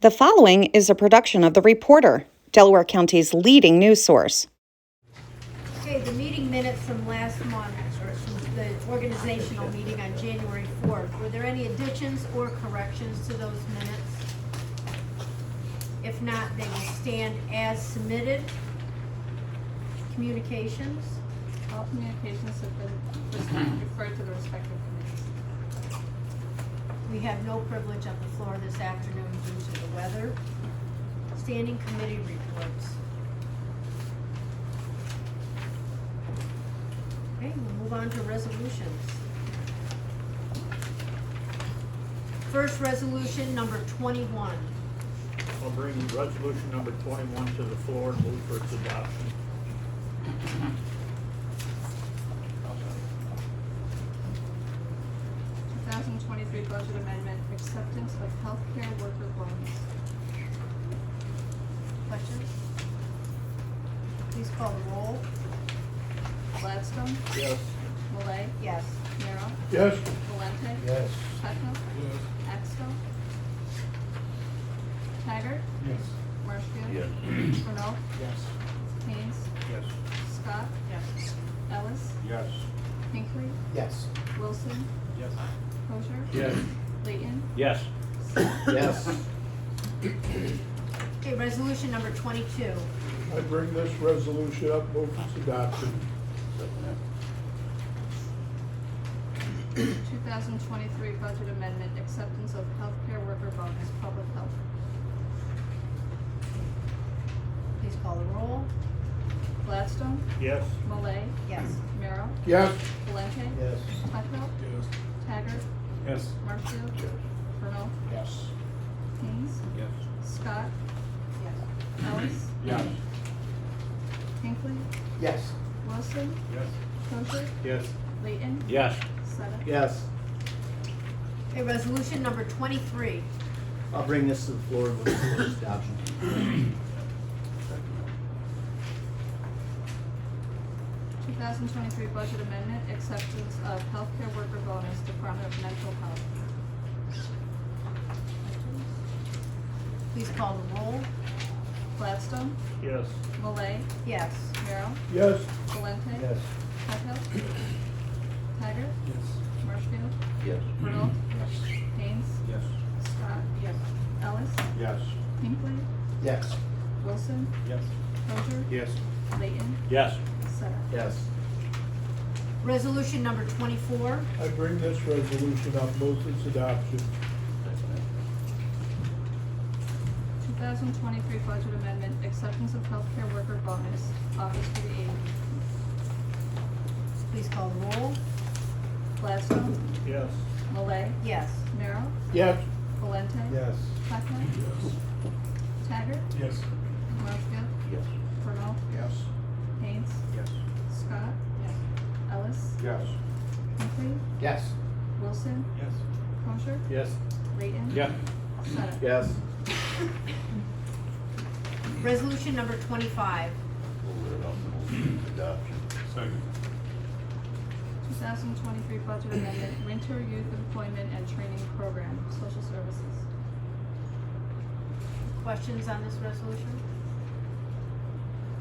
The following is a production of The Reporter, Delaware County's leading news source. Okay, the meeting minutes from last month, or from the organizational meeting on January 4th, were there any additions or corrections to those minutes? If not, they will stand as submitted. Communications? All communications have been referred to the respective committees. We have no privilege on the floor this afternoon due to the weather. Standing committee reports. Okay, we'll move on to resolutions. First resolution, number 21. I'll bring resolution number 21 to the floor and move for its adoption. 2023 budget amendment, acceptance of healthcare worker bonus. Questions? Please call the roll. Gladstone, Yes. Malay, Yes. Merrill, Yes. Valente, Yes. Petno, Yes. Axtell, Taggart, Yes. Marshfield, Yes. Renault, Yes. Haynes, Yes. Scott, Yes. Ellis, Yes. Hinckley, Yes. Wilson, Yes. Kosher, Yes. Layton, Yes. Yes. Okay, resolution number 22. I bring this resolution up, move its adoption. 2023 budget amendment, acceptance of healthcare worker bonus, public health. Please call the roll. Gladstone, Yes. Malay, Yes. Merrill, Yes. Valente, Yes. Petno, Yes. Taggart, Yes. Marshfield, Renault, Yes. Haynes, Yes. Scott, Yes. Ellis, Yes. Hinckley, Yes. Wilson, Yes. Kosher, Yes. Layton, Yes. Sutta. Yes. Okay, resolution number 23. I'll bring this to the floor and move for its adoption. 2023 budget amendment, acceptance of healthcare worker bonus, Department of Mental Health. Please call the roll. Gladstone, Yes. Malay, Yes. Merrill, Yes. Valente, Yes. Petno, Taggart, Yes. Marshfield, Yes. Renault, Yes. Haynes, Yes. Scott, Yes. Ellis, Yes. Hinckley, Yes. Wilson, Yes. Kosher, Yes. Layton, Yes. Sutta. Yes. Resolution number 24. I bring this resolution up, move its adoption. 2023 budget amendment, acceptance of healthcare worker bonus, Office for the Aging. Please call the roll. Gladstone, Yes. Malay, Yes. Merrill, Yes. Valente, Yes. Petno, Taggart, Yes. Marshfield, Yes. Renault, Yes. Haynes, Yes. Scott, Yes. Ellis, Yes. Hinckley, Yes. Wilson, Yes. Kosher, Yes. Layton, Yes. Sutta. Yes. Resolution number 25. Adoption. Second. 2023 budget amendment, winter youth employment and training program, social services. Questions on this resolution?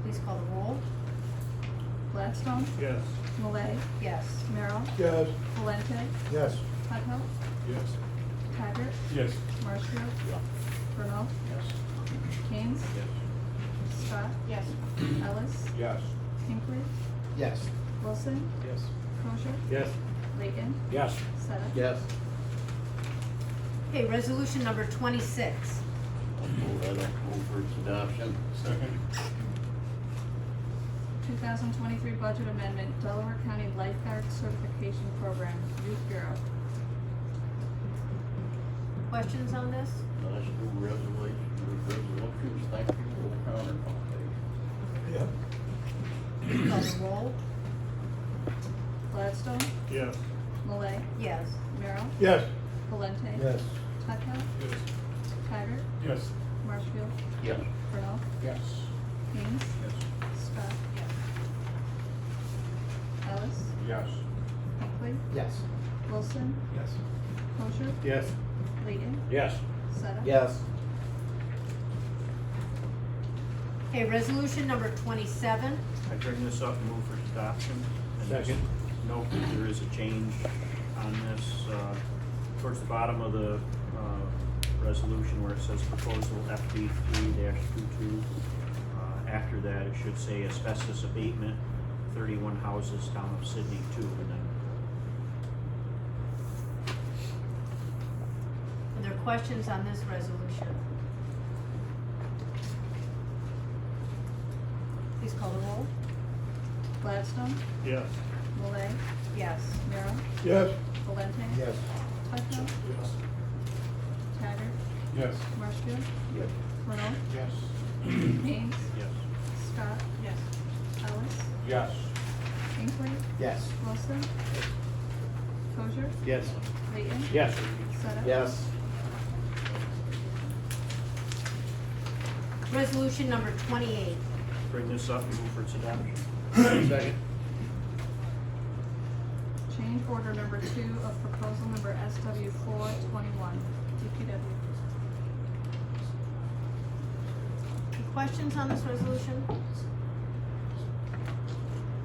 Please call the roll. Gladstone, Yes. Malay, Yes. Merrill, Yes. Valente, Yes. Petno, Yes. Taggart, Yes. Marshfield, Renault, Yes. Haynes, Yes. Scott, Yes. Ellis, Yes. Hinckley, Yes. Wilson, Yes. Kosher, Yes. Layton, Yes. Sutta. Yes. Okay, resolution number 26. I'll move for its adoption. Second. 2023 budget amendment, Delaware County Lifeguard Certification Program, Youth Bureau. Questions on this? Nice new resolutions, thank you for the counter Yep. Please call the roll. Gladstone, Yes. Malay, Yes. Merrill, Yes. Valente, Yes. Petno, Yes. Taggart, Yes. Marshfield, Yes. Renault, Yes. Haynes, Yes. Scott, Yes. Ellis, Yes. Hinckley, Yes. Wilson, Yes. Kosher, Yes. Layton, Yes. Sutta. Yes. Okay, resolution number 27. I bring this up and move for adoption. And just Second. note that there is a change on this, towards the bottom of the, resolution where it says proposal FB 3-22. After that, it should say asbestos abatement, 31 houses, town of Sydney 2, and then Are there questions on this resolution? Please call the roll. Gladstone, yes. Malay, Yes. Merrill, Yes. Valente. Yes. Tuttle, Yes. Taggart, Yes. Marshfield, Yes. Cornell, Yes. Haynes, Yes. Scott, Yes. Ellis, Yes. Hinckley, Yes. Wilson, Kosher, Yes. Layton, Yes. Seta. Yes. Resolution number 28. Bring this up and move for its adoption. Second. Change order number 2 of proposal number SW 421, DPW. Any questions on this resolution?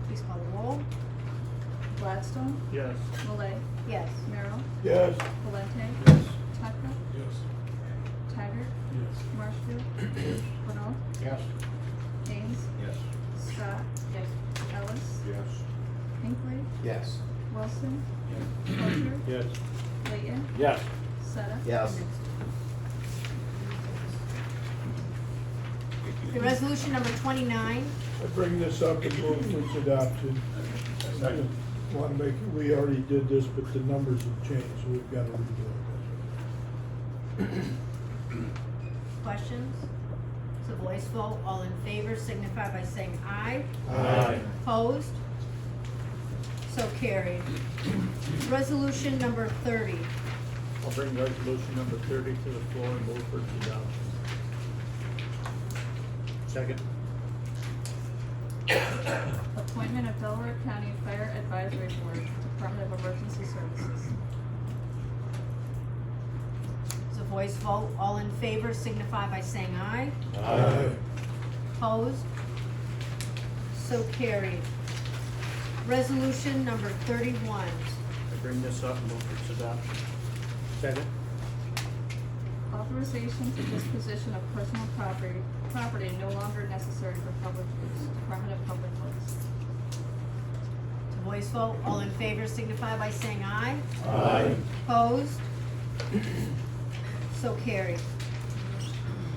Please call the roll. Gladstone, Yes. Malay, Yes. Merrill, Yes. Valente, Yes. Tuttle, Yes. Taggart, Yes. Marshfield, Cornell, Yes. Haynes, Yes. Scott, Yes. Ellis, Yes. Hinckley, Yes. Wilson, Kosher, Yes. Layton, Yes. Seta. Yes. The resolution number 29. I bring this up and move for its adoption. Second. Want to make, we already did this, but the numbers have changed, so we've got to redo it. Questions? It's a voice vote. All in favor signify by saying aye. Aye. Opposed? So carried. Resolution number 30. I'll bring resolution number 30 to the floor and move for its adoption. Second. Appointment of Delaware County Fire Advisory Board, Department of Emergency Services. It's a voice vote. All in favor signify by saying aye. Aye. Opposed? So carried. Resolution number 31. I bring this up and move for its adoption. Second. Authorization to disposition of personal property no longer necessary for public use, Department of Public Works. It's a voice vote. All in favor signify by saying aye. Aye. Opposed? So carried.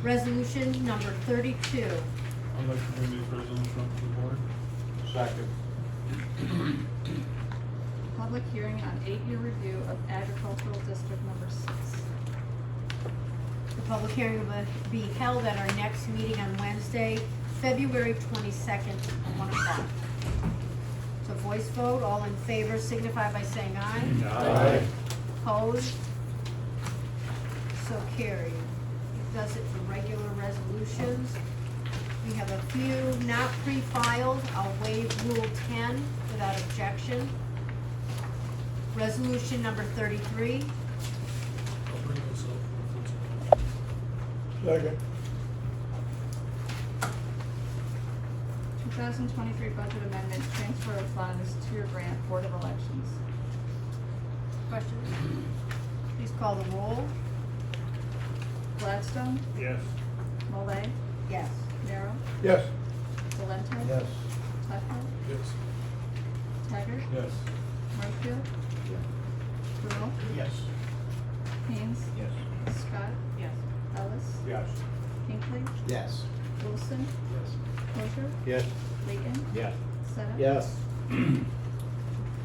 Resolution number 32. I'd like to bring this resolution up to the board. Second. Public hearing on 8-year review of agricultural district number 6. The public hearing will be held at our next meeting on Wednesday, February 22nd, at 1 o'clock. So voice vote, all in favor signify by saying aye. Aye. Opposed? So carried. It does it for regular resolutions. We have a few not pre-filed. I'll waive Rule 10 without objection. Resolution number 33. Second. 2023 budget amendment, transfer of funds to your grant, Board of Elections. Questions? Please call the roll. Gladstone, Yes. Malay, Yes. Merrill, Yes. Valente. Yes. Tuttle, Yes. Taggart, Yes. Marshfield, Cornell, Yes. Haynes, Yes. Scott, Yes. Ellis, Yes. Hinckley, Yes. Wilson, Yes. Kosher, Yes. Layton, Yes. Seta. Yes.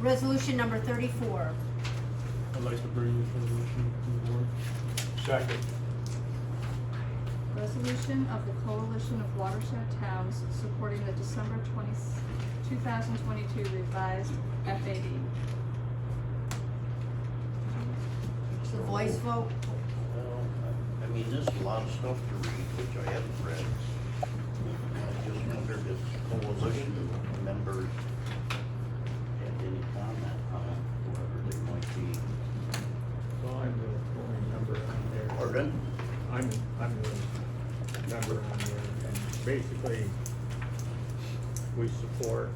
Resolution number 34. I'd like to bring this resolution to the board. Second. Resolution of the Coalition of Watershed Towns supporting the December 2022 revised FAD. It's a voice vote. Well, I mean, there's a lot of stuff to read, which I haven't read. I just wondered if coalition members had any comment on whoever they might be. So I'm the only member on there. Pardon? I'm the member on there, and basically, we support,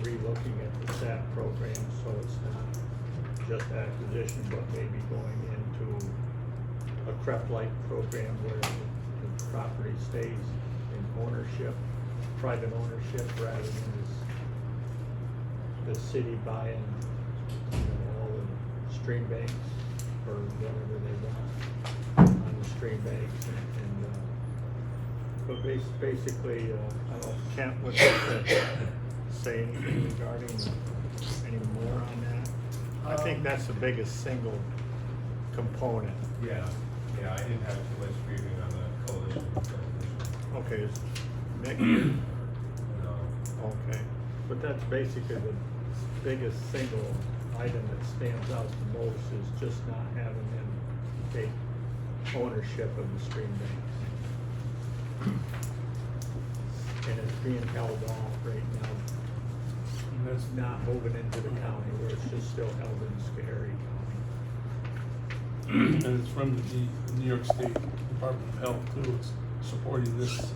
re-looking at the SAP program, so it's not just acquisition, but maybe going into a CREP-like program where the property stays in ownership, private ownership, rather than the city buying, all the stream banks or whatever they want on the stream banks but basically, I don't know, Kent would like to say anything regarding any more on that. I think that's the biggest single component. Yeah, I didn't have too much reading on the coalition. Okay, is Nick? No. Okay, but that's basically the biggest single item that stands out the most is just not having them take ownership of the stream banks. And it's being held off right now. And that's not moving into the county where it's just still held in Scary County. And it's from the New York State Department of Health too. It's supporting this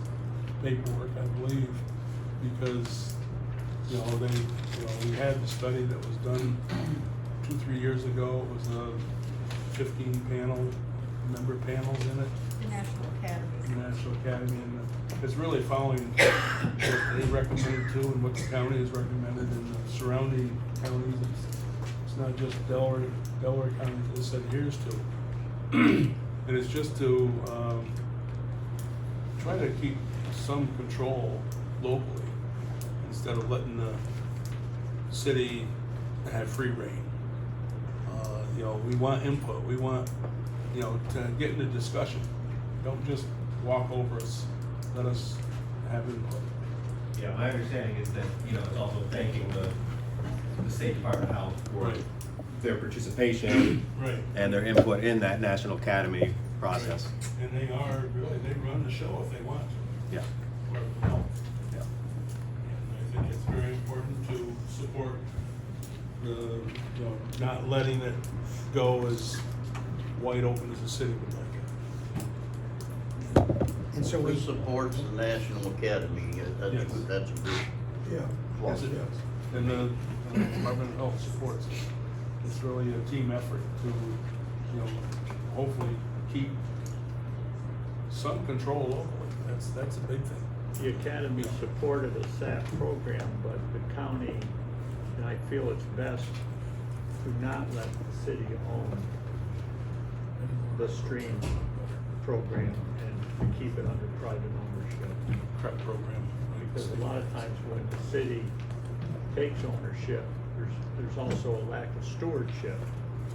paperwork, I believe, because, we had the study that was done 2-3 years ago. It was a 15 member panels in it. The National Academy. The National Academy, and it's really following what they recommended too, and what the county has recommended, and the surrounding counties. It's not just Delaware County that this adheres to. And it's just to try to keep some control locally instead of letting the city have free reign. We want input. We want, to get into discussion. Don't just walk over us. Let us have input. Yeah, my understanding is that, it's also thanking the State Department of Health for Right. their participation Right. and their input in that National Academy process. And they run the show if they want to. Yeah. Or no. Yeah. And I think it's very important to support the, not letting it go as wide open as the city would like it. And so who supports the National Academy? Yes. That's a good Yeah. Yes, it is. And the Department of Health supports it. It's really a team effort to, hopefully keep some control locally. That's a big thing. The academy supported a SAP program, but the county, and I feel it's best to not let the city own the stream program and to keep it under private ownership. Prep program. Because a lot of times when the city takes ownership, there's also a lack of stewardship,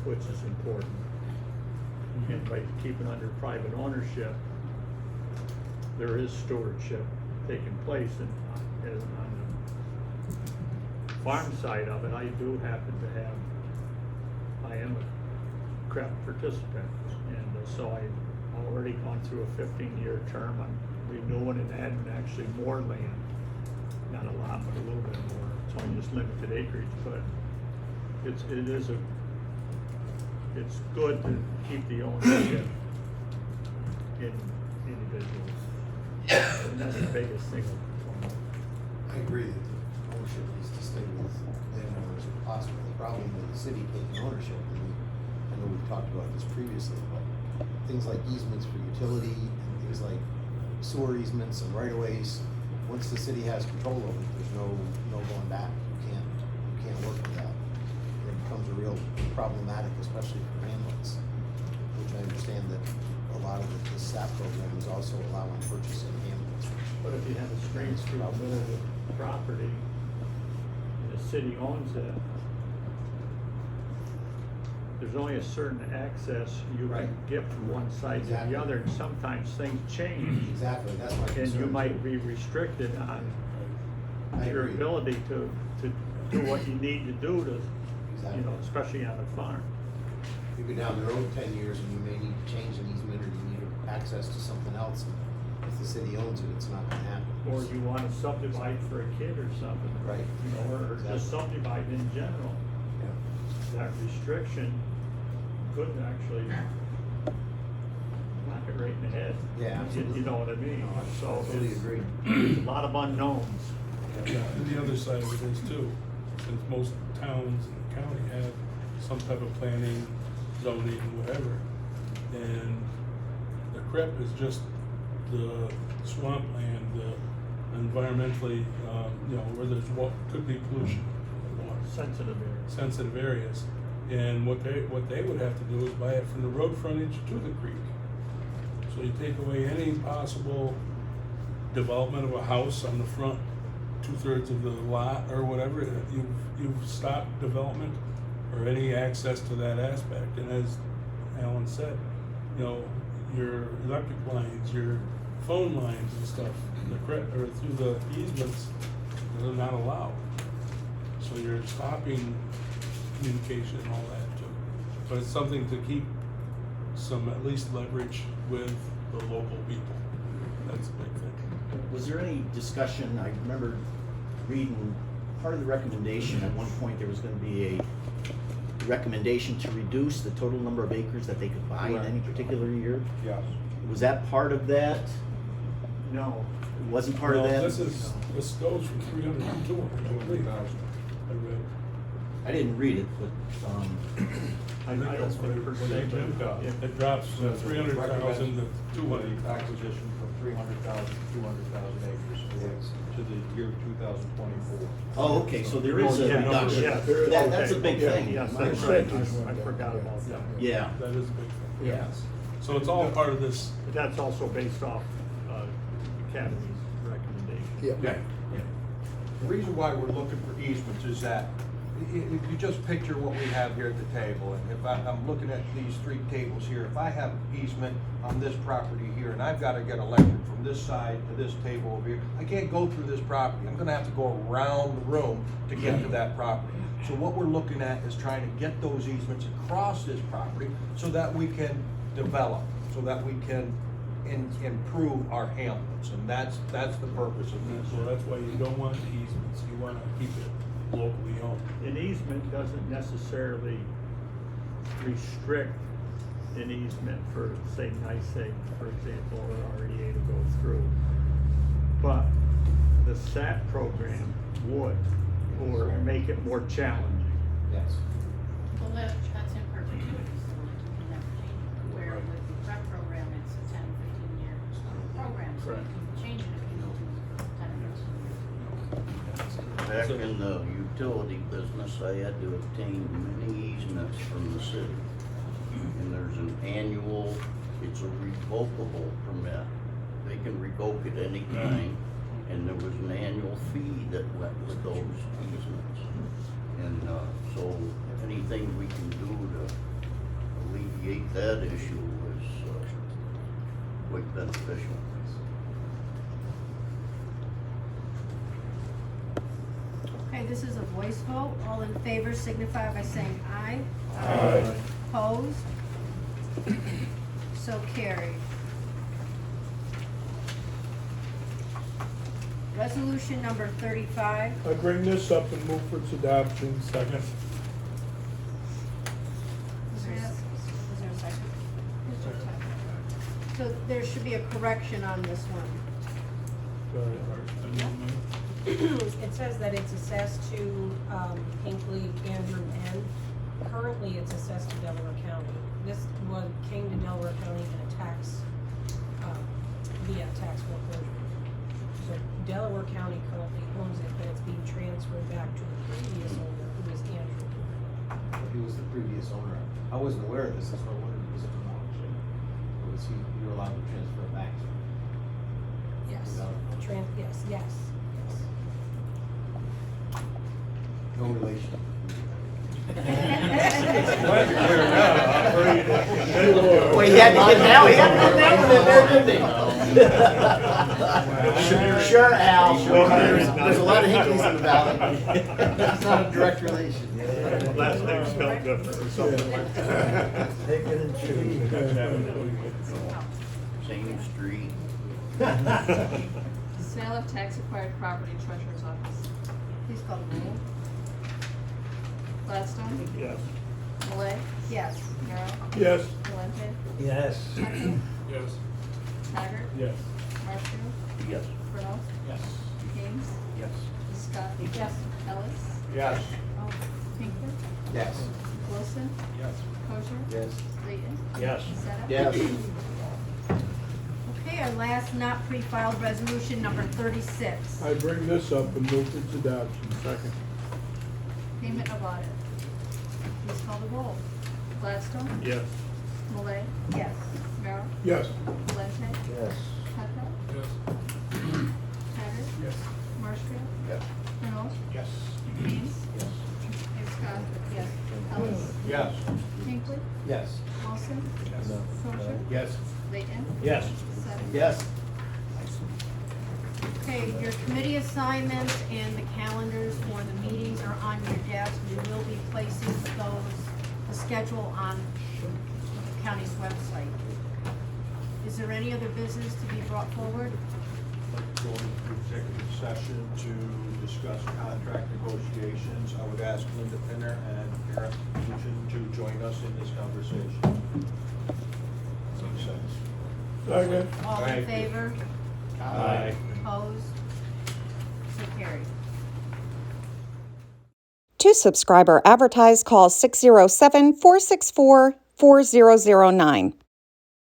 which is important. And by keeping under private ownership, there is stewardship taking place. And on the farm side of it, I do happen to I am a CREP participant. And so I've already gone through a 15-year term. I'm renewing and adding actually more land. Not a lot, but a little bit more. It's only just limited acreage, but it's good to keep the ownership in individuals. And that's the biggest single component. I agree that the ownership needs to stay with landowners if possible. The problem with the city taking ownership, I know we've talked about this previously, but things like easements for utility and things like sewer easements and right-of-ways, once the city has control of it, there's no going back. You can't work with that. And it becomes a real problematic, especially for hamlets, which I understand that a lot of the SAP program is also allowing purchasing hamlets. But if you have a stream through the middle of the property, and the city owns it, there's only a certain access you can get from one side to Exactly. the other, and sometimes things change. Exactly, that's my concern. And you might too. be restricted on I your agree. ability to do what you need to do to, Exactly. especially on a farm. You go down the road 10 years and you may need to change an easement or you need access to something else. And if the city owns it, it's not gonna happen. Or you want to subdivide for a kid or something. Right. Or just subdivide in general. Yeah. That restriction could actually knock it right in the head. Yeah, absolutely. You know what I mean? So Totally it's agree. there's a lot of unknowns. Yeah, and the other side of it is too, since most towns in the county have some type of planning, zoning, whatever, and the CREP is just the swampland, the environmentally, where there's could be pollution, water, Sensitive areas. sensitive areas. And what they would have to do is buy it from the road frontage to the creek. So you take away any possible development of a house on the front 2/3 of the lot or whatever, you've stopped development or any access to that aspect. And as Alan said, your electric lines, your phone lines and stuff, or through the easements, they're not allowed. So you're stopping communication and all that too. But it's something to keep some at least leverage with the local people. That's a big thing. Was there any discussion, I remember reading part of the recommendation, at one point there was gonna be a recommendation to reduce the total number of acres that they could buy in any particular year? Yes. Was that part of that? No. It wasn't part of No, that? this goes from 300 to 200, I believe. I read. I didn't read it, but, I don't think per se, but if- It drops from 300,000 to 200,000. Acquisition from 300,000 to 200,000 acres to the year 2024. oh, okay, so there is a Yeah, reduction. yeah, That's a okay. big Yeah, thing. yes, that's right. I forgot about that. Yeah, That is a big thing. yeah. So it's all part of this. But that's also based off Academy's recommendation. Yeah. The reason why we're looking for easements is that if you just picture what we have here at the table, and if I'm looking at these three tables here, if I have easement on this property here, and I've got to get electric from this side to this table over here, I can't go through this property. I'm gonna have to go around the room to get to that property. So what we're looking at is trying to get those easements across this property so that we can develop, so that we can improve our hamlets, and that's the purpose of this. So that's why you don't want easements, you want to keep it locally owned. An easement doesn't necessarily restrict an easement for, say, NICEAG, for example, or REA to go through. But the SAP program would, or make it more challenging. Yes. Well, that's in perpetuity, so you can never change it. Where with the prep program, it's a 10, 15-year program, so you Correct. can change it if you need to, 10 years. Back in the utility business, I had to obtain many easements from the city. And there's an annual, it's a revocable permit. They can revoke it any time, and there was an annual fee that went with those easements. And so anything we can do to alleviate that issue is quite beneficial. Okay, this is a voice vote. All in favor signify by saying aye. Aye. Opposed? So carried. Resolution number 35. I bring this up and move for its adoption. Second. Is there a second? So there should be a correction on this one. It says that it's assessed to Hinckley, Andrew, and currently it's assessed to Delaware County. This came to Delaware County in a tax, via tax foreclosure. So Delaware County currently owns it, but it's being transferred back to the previous owner, who is Andrew. He was the previous owner. I wasn't aware of this, that's why I wondered if it was a knowledge. Was you were allowed to transfer it back? Yes. Without- Yes. No relation. Well, he had to get that one in there, didn't he? Sure, Al. There's a lot of Hinckley's in the valley. It's not a direct relation. Last name spelled different or something like that. Take it and chew. Same street. Sale of tax acquired property, treasurer's office. Please call the roll. Gladstone, Yes. Malay, Yes. Carol, Yes. Valente, Yes. Hudson, Yes. Taggart. Yes. Marshfield. Yes. Brunel. Yes. Ames. Yes. Scott. Yes. Ellis. Yes. Pinkley. Yes. Wilson. Yes. Kosher. Yes. Layton. Yes. Seta. Yes. Okay, our last not pre-filed resolution, number 36. I bring this up and move for its adoption. Second. Payment of audit. Please call the roll. Gladstone. Yes. Malay. Yes. Merrill. Yes. Valente. Yes. Pepper. Yes. Taggart. Yes. Marshfield. Yes. Brunel. Yes. Ames. Yes. Scott. Yes. Ellis. Yes. Pinkley. Yes. Wilson. Kosher. Yes. Layton. Yes. Seta. Yes. Okay, your committee assignments and the calendars for the meetings are on your desk. We will be placing the schedule on the county's website. Is there any other business to be brought forward? Like to go into executive session to discuss contract negotiations. I would ask Linda Pinner and Eric Nugent to join us in this conversation. Makes sense. Second. All in Aye. favor? Aye. Opposed? So carried. To subscribe or advertise, call 607-464-4009.